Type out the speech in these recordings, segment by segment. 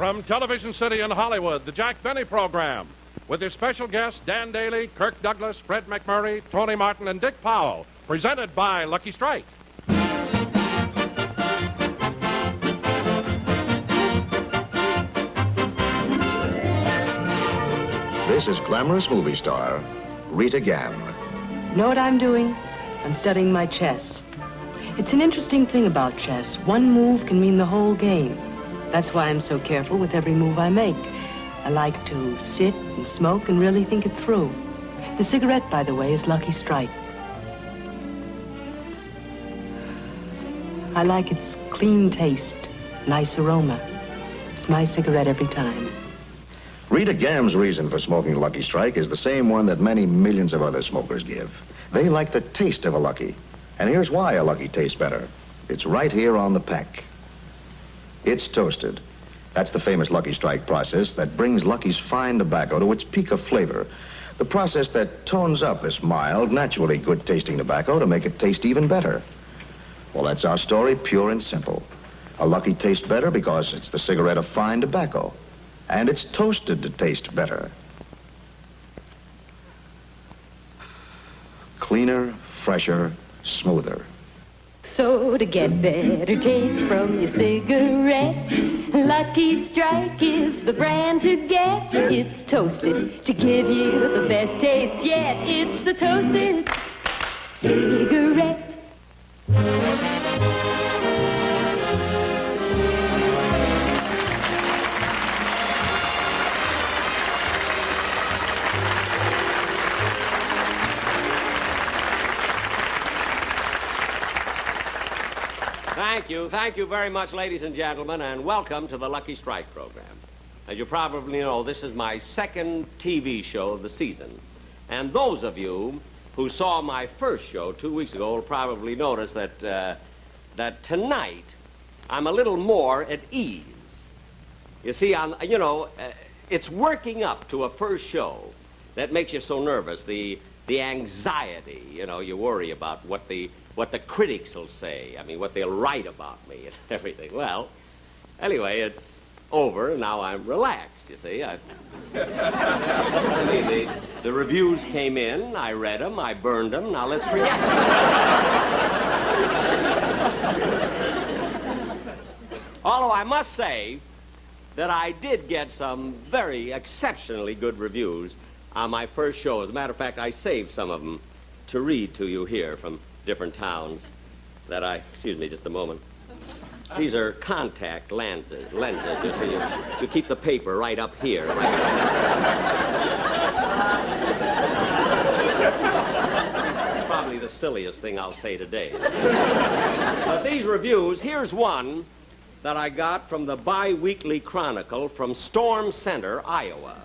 From Television City in Hollywood, the Jack Benny Program, with his special guests Dan Daly, Kirk Douglas, Fred MacMurray, Tony Martin, and Dick Powell, presented by Lucky Strike. This is glamorous movie star Rita Gam. Know what I'm doing? I'm studying my chess. It's an interesting thing about chess. One move can mean the whole game. That's why I'm so careful with every move I make. I like to sit and smoke and really think it through. The cigarette, by the way, is Lucky Strike. I like its clean taste, nice aroma. It's my cigarette every time. Rita Gam's reason for smoking Lucky Strike is the same one that many millions of other smokers give. They like the taste of a Lucky. And here's why a Lucky tastes better. It's right here on the pack. It's toasted. That's the famous Lucky Strike process that brings Lucky's fine tobacco to its peak of flavor. The process that tones up this mild, naturally good-tasting tobacco to make it taste even better. Well, that's our story, pure and simple. A Lucky tastes better because it's the cigarette of fine tobacco. And it's toasted to taste better. Cleaner, fresher, smoother. So to get better taste from your cigarette, Lucky Strike is the brand to get. It's toasted to give you the best taste yet. It's the toasted cigarette. Thank you very much, ladies and gentlemen, and welcome to the Lucky Strike program. As you probably know, this is my second TV show of the season. And those of you who saw my first show 2 weeks ago will probably notice that tonight I'm a little more at ease. You see, it's working up to a first show that makes you so nervous, the anxiety, you worry about what the critics will say, what they'll write about me and everything. Well, anyway, it's over, and now I'm relaxed, you see. The reviews came in, I read them, I burned them, now let's forget them. Although I must say that I did get some very exceptionally good reviews on my first show. As a matter of fact, I saved some of them to read to you here from different towns excuse me just a moment. These are contact lenses, you see. You keep the paper right up here. Probably the silliest thing I'll say today. But these reviews, here's one that I got from the Bi-Weekly Chronicle from Storm Center, Iowa.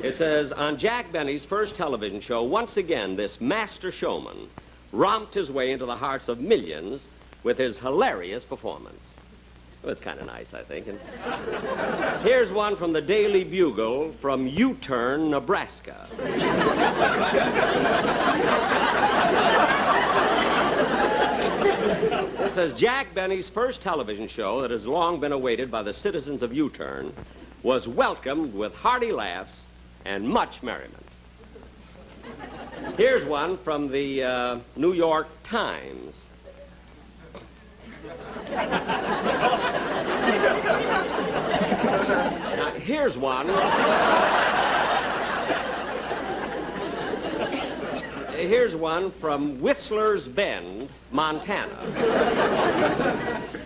It says, on Jack Benny's first television show, once again, this master showman romped his way into the hearts of millions with his hilarious performance. Well, it's kind of nice, I think. And here's one from the Daily Bugle from U-Turn, Nebraska. It says, Jack Benny's first television show that has long been awaited by the citizens of U-Turn was welcomed with hearty laughs and much merriment. Here's one from the New York Times. Now, here's one. Here's one from Whistler's Bend, Montana.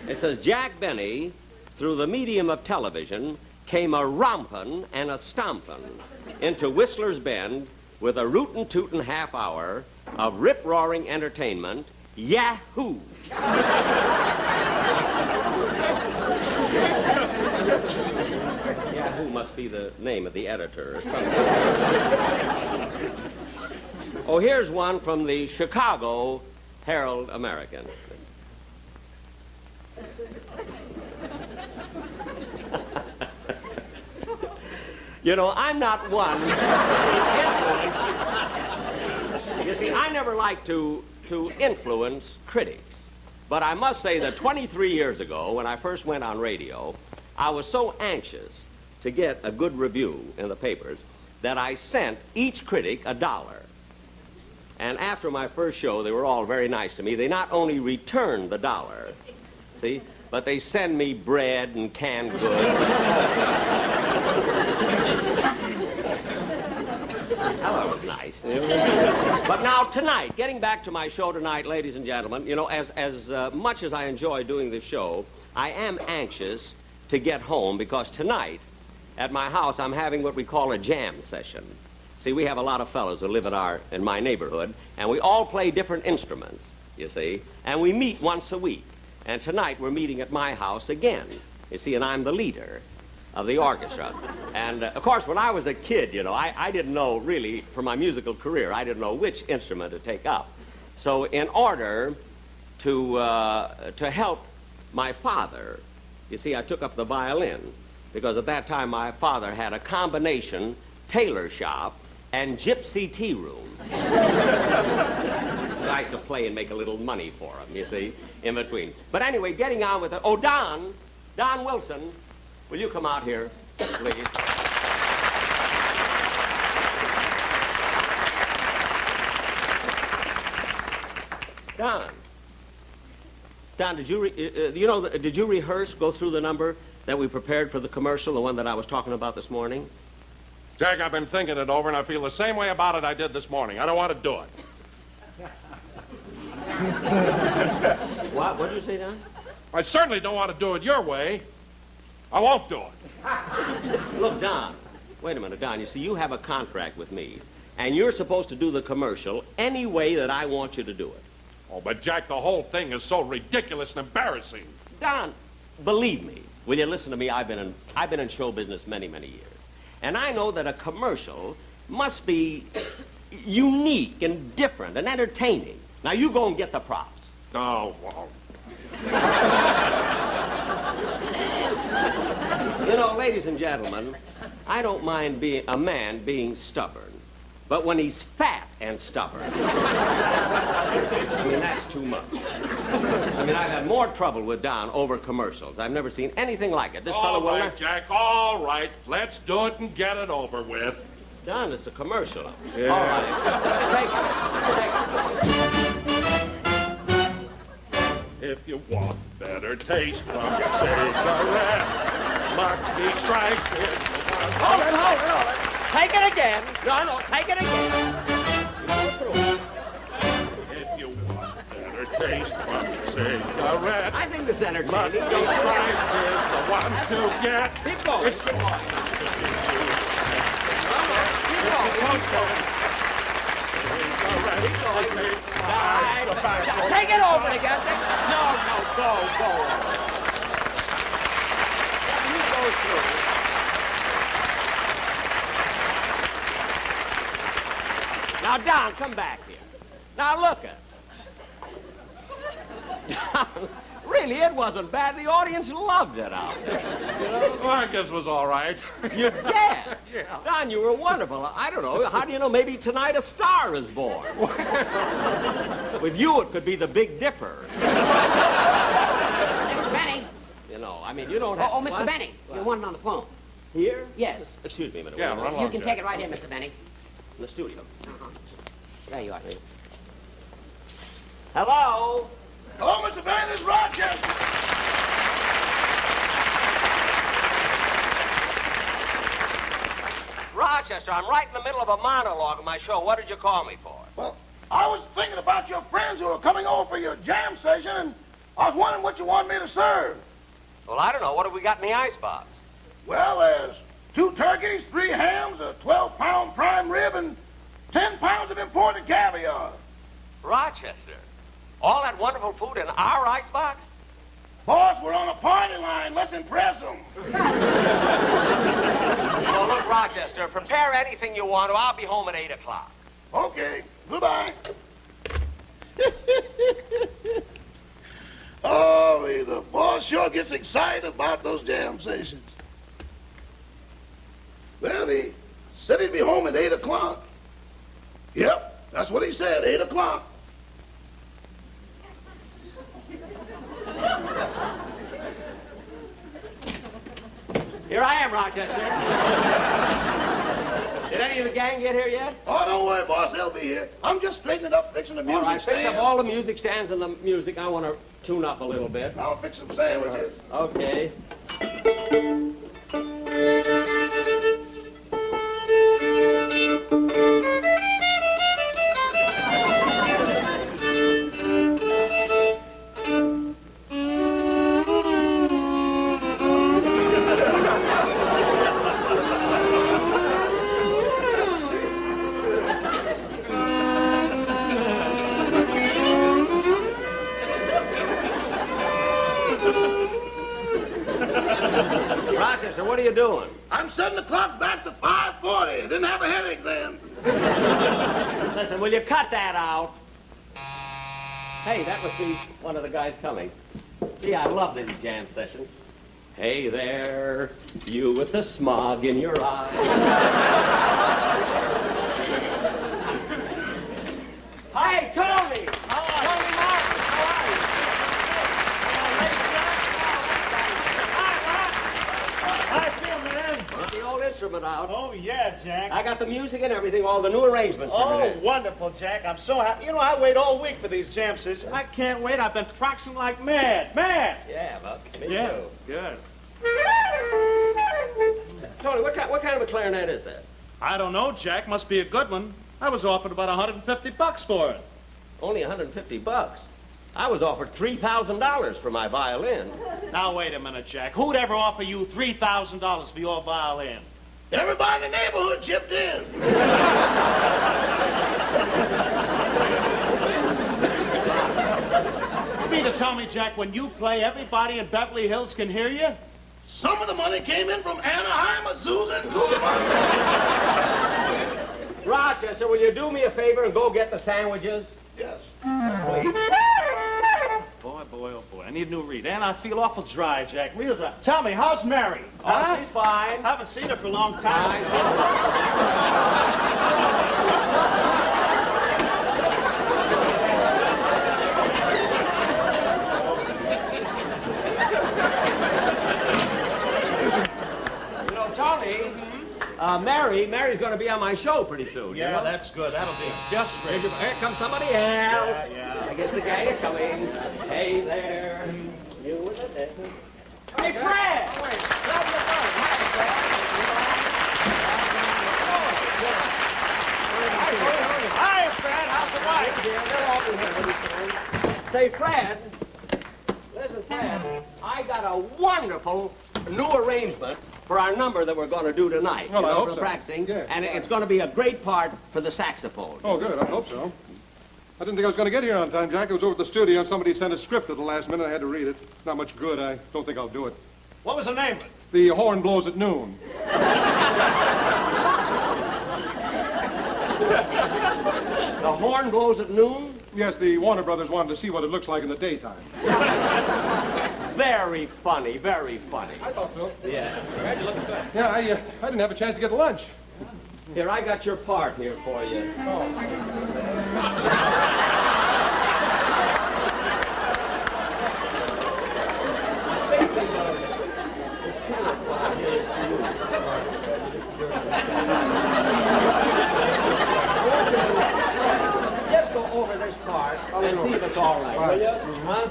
It says, Jack Benny, through the medium of television, came a rompin' and a stompin' into Whistler's Bend with a rootin' tootin' half hour of rip-roaring entertainment. Yahoo! Yahoo must be the name of the editor or something. Oh, here's one from the Chicago Herald American. I'm not one. You see, I never like to influence critics. But I must say that 23 years ago, when I first went on radio, I was so anxious to get a good review in the papers that I sent each critic $1. And after my first show, they were all very nice to me. They not only returned the $1, see, but they send me bread and canned goods. Well, that was nice. But now tonight, getting back to my show tonight, ladies and gentlemen, you know, as much as I enjoy doing this show, I am anxious to get home because tonight at my house I'm having what we call a jam session. See, we have a lot of fellows who live in my neighborhood, and we all play different instruments, you see, and we meet once a week. And tonight we're meeting at my house again, you see, and I'm the leader of the orchestra. And, of course, when I was a kid, you know, I didn't know really, for my musical career, I didn't know which instrument to take up. So in order to help my father, you see, I took up the violin, because at that time my father had a combination tailor shop and gypsy tea room. So I used to play and make a little money for him, you see, in between. But anyway, getting on with it. Oh, Don Wilson, will you come out here, please? Don, did you rehearse, go through the number that we prepared for the commercial, the one that I was talking about this morning? Jack, I've been thinking it over, and I feel the same way about it I did this morning. I don't want to do it. What did you say, Don? I certainly don't want to do it your way. I won't do it. Look, Don, wait a minute, Don. You see, you have a contract with me, and you're supposed to do the commercial any way that I want you to do it. Oh, but Jack, the whole thing is so ridiculous and embarrassing. Don, believe me, will you listen to me? I've been in show business many, many years. And I know that a commercial must be unique and different and entertaining. Now, you go and get the props. Oh, well. You know, ladies and gentlemen, I don't mind a man being stubborn. But when he's fat and stubborn, I mean, that's too much. I mean, I've had more trouble with Don over commercials. I've never seen anything like it. This fellow will All right, Jack, all right. Let's do it and get it over with. Don, it's a commercial. Yeah. All right. If you want better taste from your cigarette, Lucky Strike is the one. Hold it. Take it again. No, take it again. If you want better taste from your cigarette, I think this entertaining. Lucky Strike is the one to get. Keep going. It's the one. Take it over again. No, go. You go through. Now, Don, come back here. Now, look at it. Really, it wasn't bad. The audience loved it out there. You know? Well, I guess it was all right. You guessed? Yeah. Don, you were wonderful. I don't know. How do you know? Maybe tonight a star is born. With you, it could be the Big Dipper. Mr. Benny. You know, I mean, you don't have... Oh, Mr. What? Benny. You're wanted on the phone. Here? Yes. Excuse me a minute. Yeah, wait a run minute. along. You can Jack. take it right in, Mr. Benny. In the studio. Uh-huh. There you are. Hello? Hello, Mr. Benny, this is Rochester. Rochester, I'm right in the middle of a monologue of my show. What did you call me for? Well, I was thinking about your friends who are coming over for your jam session, and I was wondering what you want me to serve. Well, I don't know. What have we got in the icebox? Well, there's 2 turkeys, 3 hams, a 12-pound prime rib, and 10 pounds of imported caviar. Rochester, all that wonderful food in our icebox? Boss, we're on a party line. Let's impress them. Well, look, Rochester, prepare anything you want to. I'll be home at 8 o'clock. Okay, goodbye. Oh, the boss sure gets excited about those jam sessions. Well, he said he'd be home at 8 o'clock. Yep, that's what he said, 8 o'clock. Rochester. Did any of the gang get here yet? Oh, don't worry, boss. They'll be here. I'm just straightening up, fixing the music All right, fix stand. up all the music stands and the music. I want to tune up a little bit. I'll fix some sandwiches. Okay. Rochester, what are you doing? I'm setting the clock back to 5:40. Didn't have a headache then. Listen, will you cut that out? Hey, that must be one of the guys coming. Gee, I love these jam sessions. Hey there, you with the smog in your eye. Hi, Tony! How are you? Tony Martin, how are you? How you feel, man? Got the old instrument out. Oh, yeah, Jack. I got the music and everything, all the new arrangements. Oh, figured in. wonderful, Jack. I'm so happy. You know, I wait all week for these jam sessions. I can't wait. I've been practicing like mad. Mad! Yeah, Buck. Me Yeah, too. good. Tony, what kind of a clarinet is that? I don't know, Jack. Must be a good one. I was offered about $150 for it. Only $150. I was offered $3,000 for my violin. Now, wait a minute, Jack. Who'd ever offer you $3,000 for your violin? Everybody in the neighborhood chipped in. You mean to tell me, Jack, when you play, everybody in Beverly Hills can hear you? Some of the money came in from Anaheim, Azusa, and Coolabah. Rochester, will you do me a favor and go get the sandwiches? Yes. Please. Boy, boy, oh, boy. I need a new read. And I feel awful dry, Jack. Real dry. Tell me, how's Mary? Oh, she's fine. Haven't seen her for a long time. You know, Tony, Mary's going to be on my show pretty soon. Yeah, you know? that's good. That'll be just great. Here comes somebody else. Yeah. I guess the gang are coming. Hey there. You with the dead. Hey, Fred! Hi, Fred. How's the wife? Say, Fred, listen, Fred, I got a wonderful new arrangement for our number that we're going to do tonight. Well, I hope for so. practicing, Yeah. and it's going to be a great part for the saxophone. Oh, good. I hope so. I didn't think I was going to get here on time, Jack. I was over at the studio and somebody sent a script at the last minute. I had to read it. Not much good. I don't think I'll do it. What was the name of it? The horn blows at noon. The horn blows at noon? Yes, the Warner Brothers wanted to see what it looks like in the daytime. Very funny, very funny. I thought so. Yeah. Yeah, I didn't have a chance to get lunch. Here, I got your part here for you. Just go over this part and see if it's all right, will you? Huh?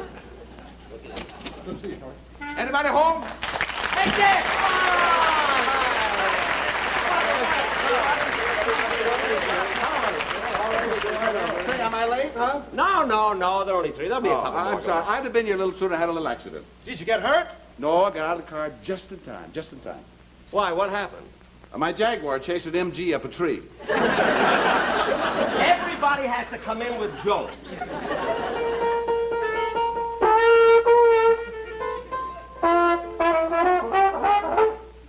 Good to see you, Tony. Anybody home? Hey, Dick! Hey, am I late, huh? No, there are only three. There'll be a couple more. I'm sorry. I'd have been here a little sooner. I had a little accident. Did you get hurt? No, I got out of the car just in time. Just in time. Why, what happened? My Jaguar chased an MG up a tree. Everybody has to come in with jokes.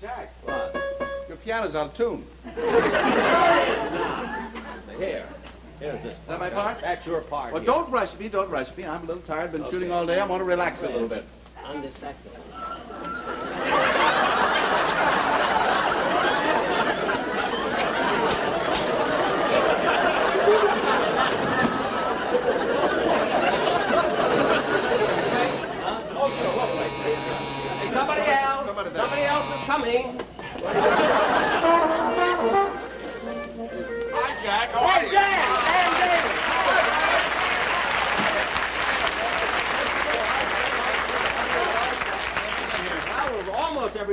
Jack, What? your piano's out of tune. Here's this. Is that my part? That's your part. Well, here. don't rush me. Don't rush me. I'm a little tired. Been shooting all day. I want to relax a little bit. On this saxophone. Hey, somebody else is coming.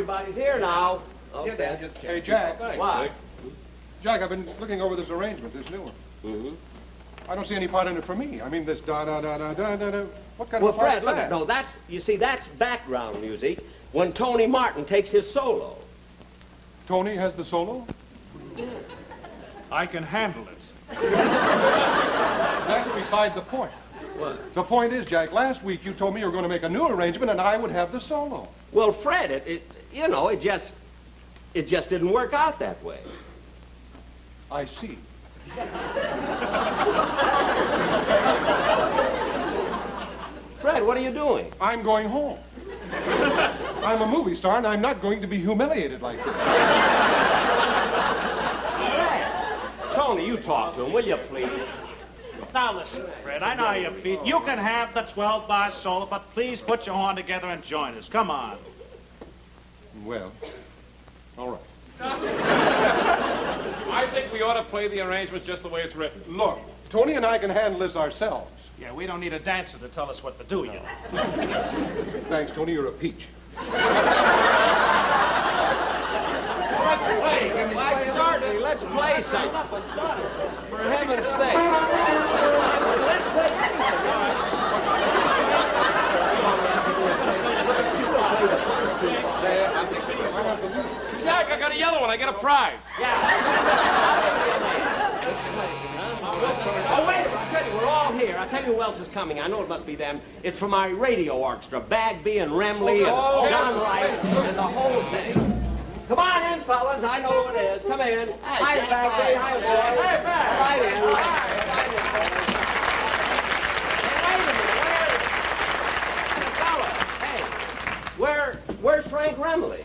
everybody's here now. Okay. Hey, Jack. What? Jack, I've been looking over this arrangement, this new one. Mm-hmm. I don't see any part in it for me. I mean, this da-da-da-da-da-da-da. What kind Well, of a part Fred, is look, that? no, that's, you see, that's background music when Tony Martin takes his solo. Tony has the solo? I can handle it. That's beside the point. What? The point is, Jack, last week you told me you were going to make a new arrangement and I would have the solo. Well, Fred, it just didn't work out that way. I see. Fred, what are you doing? I'm going home. I'm a movie star and I'm not going to be humiliated like this. Fred, Tony, you talk to him, will you, please? Now listen, Fred, I know how you feel. You can have the 12-bar solo, but please put your horn together and join us. Come on. Well, all right. I think we ought to play the arrangement just the way it's written. Look, Tony and I can handle this ourselves. Yeah, we don't need a dancer to tell us what to do, you know. Thanks, Tony, you're a peach. Why, certainly, let's play something. For heaven's sake. Let's play anything. Jack, I got a yellow one. I get a prize. Oh, wait a minute. I tell you, we're all here. I tell you who else is coming. I know it must be them. It's from my radio orchestra. Bagby and Remley and John Rice and the whole thing. Come on in, fellas. I know who it is. Come in. Hi, Bagby. Hi, boy. Hi, Bagby. Right in. Hey, wait a minute. Where's Frank Remley?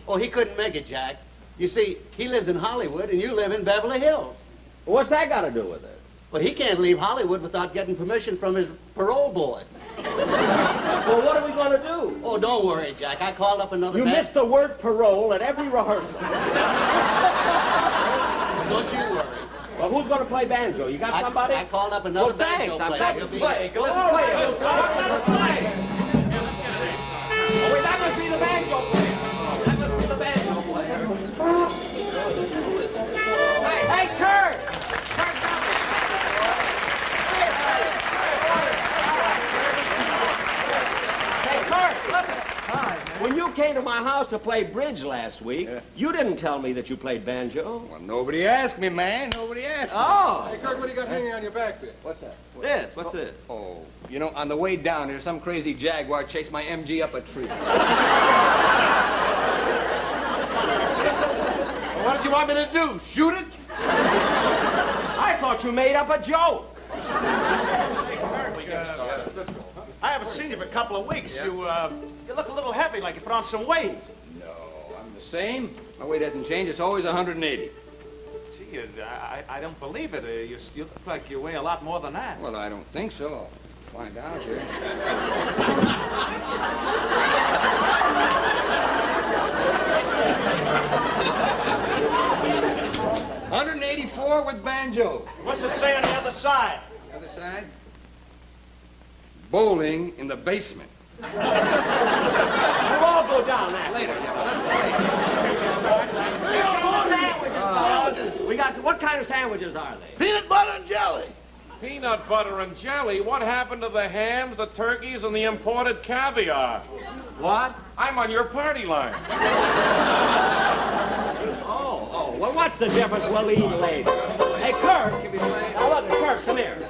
Oh, he couldn't make it, Jack. You see, he lives in Hollywood and you live in Beverly Hills. What's that got to do with it? Well, he can't leave Hollywood without getting permission from his parole board. Well, what are we going to do? Oh, don't worry, Jack. I called up another You missed the word parole at every rehearsal. Don't you worry. Well, who's going to play banjo? You got somebody? I called up another thanks. banjo I'm player. glad to play. Let's play it. Let's play. Oh, wait, that must be the banjo player. That must be the banjo player. Hey, Kirk! When you came to my house to play bridge last week, you didn't tell me that you played banjo. Well, nobody asked me, man. Nobody asked me. Oh. Hey, Kirk, what do you got hanging on your back there? What's that? What's this? Oh, you know, on the way down here, some crazy jaguar chased my MG up a tree. Well, what did you want me to do? Shoot it? I thought you made up a joke. I haven't seen you for a couple of weeks. You look a little heavy, like you put on some weight. No, I'm the same. My weight hasn't changed. It's always 180. Gee, I don't believe it. You look like you weigh a lot more than that. Well, I don't think so. I'll find out here. 184 with banjo. What's it say on the other side? Other side? Bowling in the basement. We'll all go down that Later, yeah, well, Sandwiches. We got, what kind of sandwiches are they? Peanut butter and jelly. Peanut butter and jelly? What happened to the hams, the turkeys, and the imported caviar? What? I'm on your party line. Oh, well, what's the difference? We'll eat later. Hey, Kirk. Now, look, Kirk, come here.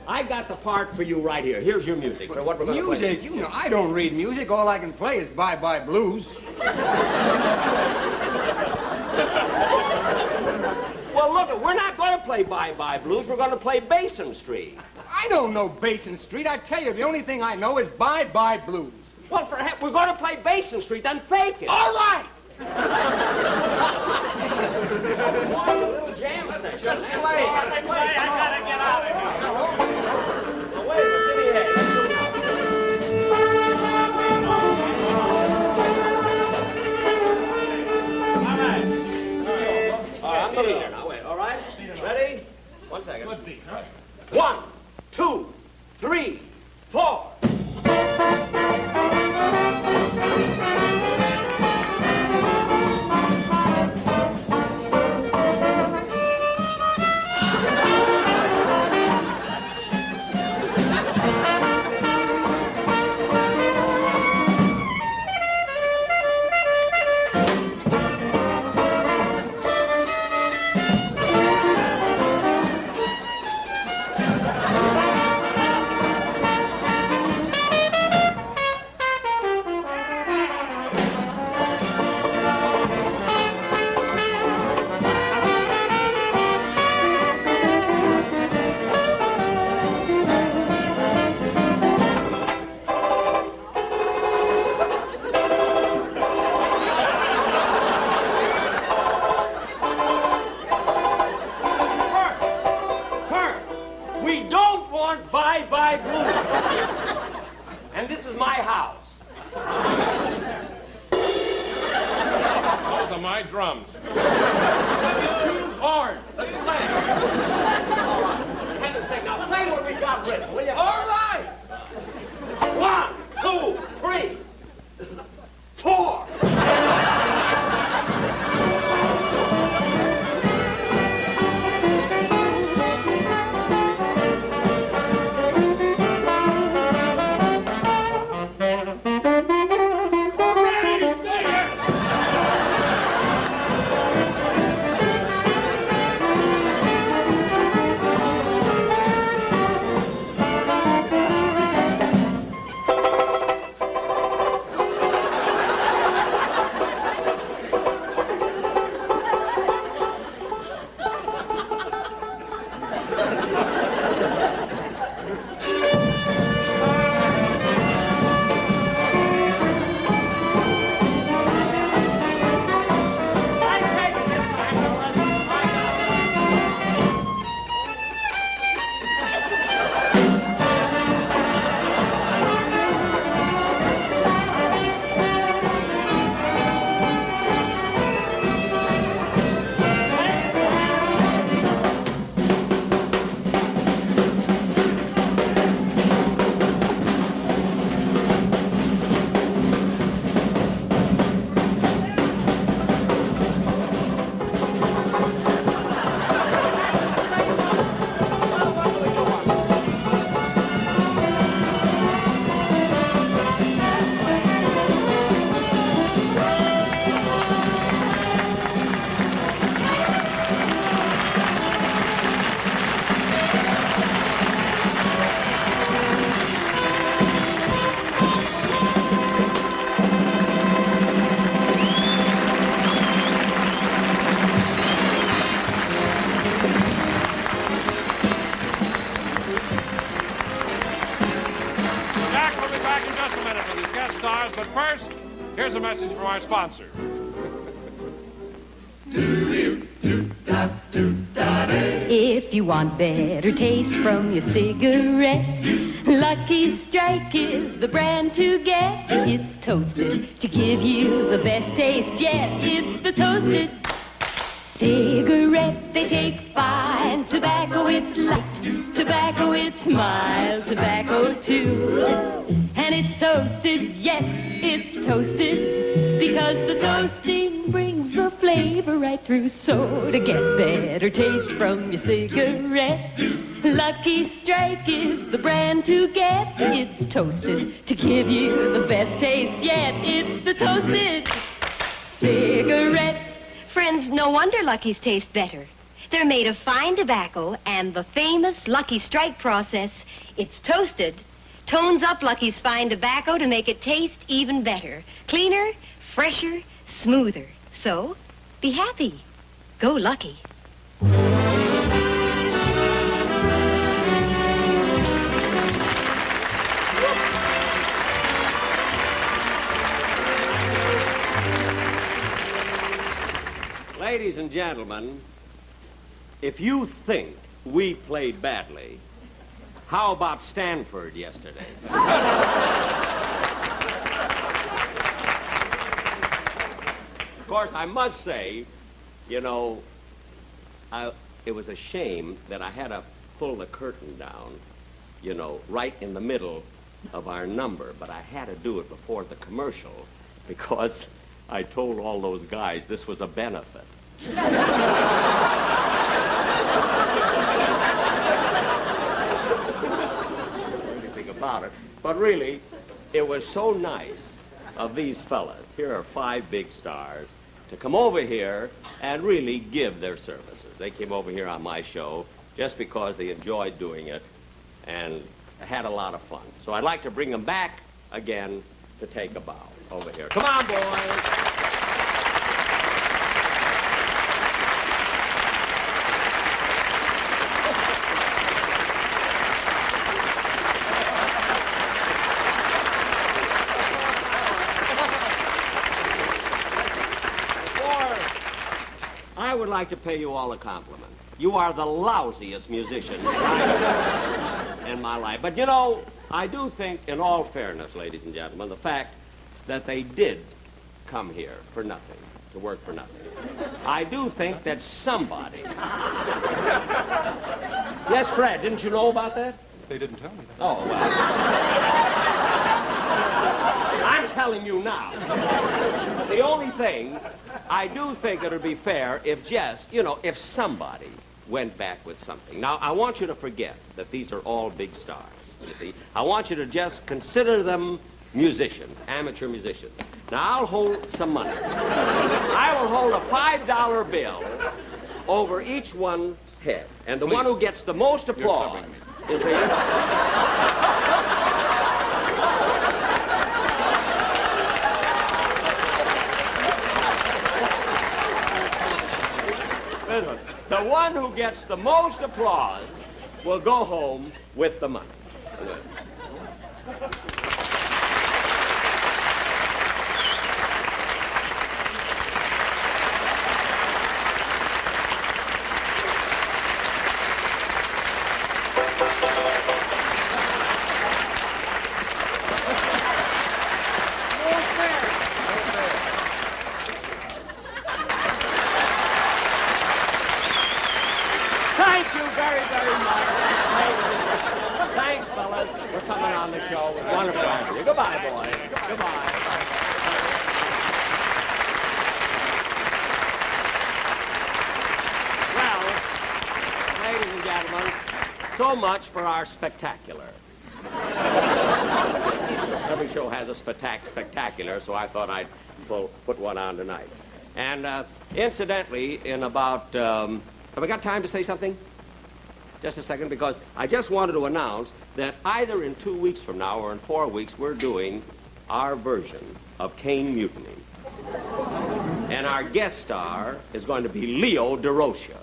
I got the part for you right here. Here's your music for what we're going to play. Music? You know, I don't read music. All I can play is Bye Bye Blues. Well, look, we're not going to play Bye Bye Blues. We're going to play Basin Street. I don't know Basin Street. I tell you, the only thing I know is Bye Bye Blues. Well, for heck, we're going to play Basin Street, then fake it. All right! Little jam session. Just play. I gotta get out of here. Now, wait a minute, give me a head. All right, I'm the leader now. Wait, all right? Ready? 1 second. Good beat, huh? 1, 2, 3, 4. We don't want bye-bye blue. And this is my house. Those are my drums. Tune's hard. Let's play. For heaven's sake, now play what we got written, will you? All right. 1, 2, 3, 4. But first, here's a message from our sponsor. If you want better taste from your cigarette, Lucky Strike is the brand to get. It's toasted to give you the best taste yet. It's the toasted cigarette. They take fine tobacco, it's light tobacco, it's mild tobacco too. And it's toasted, yes, it's toasted, because the toasting brings the flavor right through. So to get better taste from your cigarette, Lucky Strike is the brand to get. It's toasted to give you the best taste yet. It's the toasted cigarette. Friends, no wonder Lucky's taste better. They're made of fine tobacco and the famous Lucky Strike process. It's toasted. Tones up Lucky's fine tobacco to make it taste even better. Cleaner, fresher, smoother. So, be happy. Go Lucky. Ladies and gentlemen, if you think we played badly, how about Stanford yesterday? Of course, I must say, you know, it was a shame that I had to pull the curtain down, you know, right in the middle of our number, but I had to do it before the commercial because I told all those guys this was a benefit. about it. But really, it was so nice of these fellas. Here are 5 big stars to come over here and really give their services. They came over here on my show just because they enjoyed doing it and had a lot of fun. So I'd like to bring them back again to take a bow over here. Come on, boys. I would like to pay you all a compliment. You are the lousiest musician in my life. But you know, I do think, in all fairness, ladies and gentlemen, the fact that they did come here for nothing, to work for nothing, I do think that somebody... Yes, Fred, didn't you know about that? They didn't tell me that. Oh, well. I'm telling you now. The only thing, I do think it would be fair if just, if somebody went back with something. Now, I want you to forget that these are all big stars, you see. I want you to just consider them musicians, amateur musicians. Now, I'll hold some money. I will hold a $5 bill over each one's head. And the one who gets the most applause is the one who gets the most applause will go home with the money. Thank you very, very much. Thanks, fellas, for coming on the show. It was wonderful having you. Goodbye, boys. Goodbye. Well, ladies and gentlemen, so much for our spectacular. Every show has a spectacular, so I thought I'd put one on tonight. And incidentally, in about... have we got time to say something? Just a second, because I just wanted to announce that either in 2 weeks from now or in 4 weeks, we're doing our version of Cane Mutiny. And our guest star is going to be Leo DeRocha.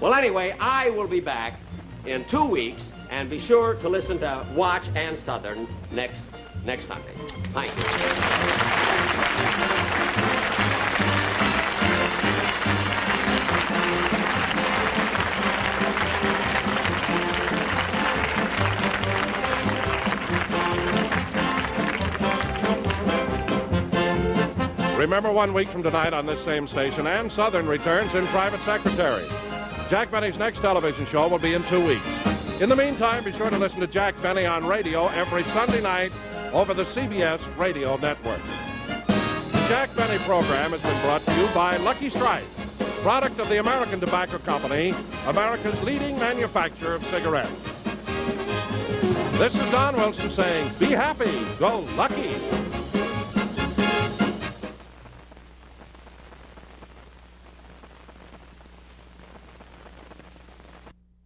Well, anyway, I will be back in 2 weeks, and be sure to listen to Watch and Southern next Sunday. Thank you. Remember, 1 week from tonight on this same station, Ann Southern returns in Private Secretary. Jack Benny's next television show will be in 2 weeks. In the meantime, be sure to listen to Jack Benny on radio every Sunday night over the CBS radio network. The Jack Benny program has been brought to you by Lucky Strike, product of the American Tobacco Company, America's leading manufacturer of cigarettes. This is Don Wilson saying, be happy, go lucky.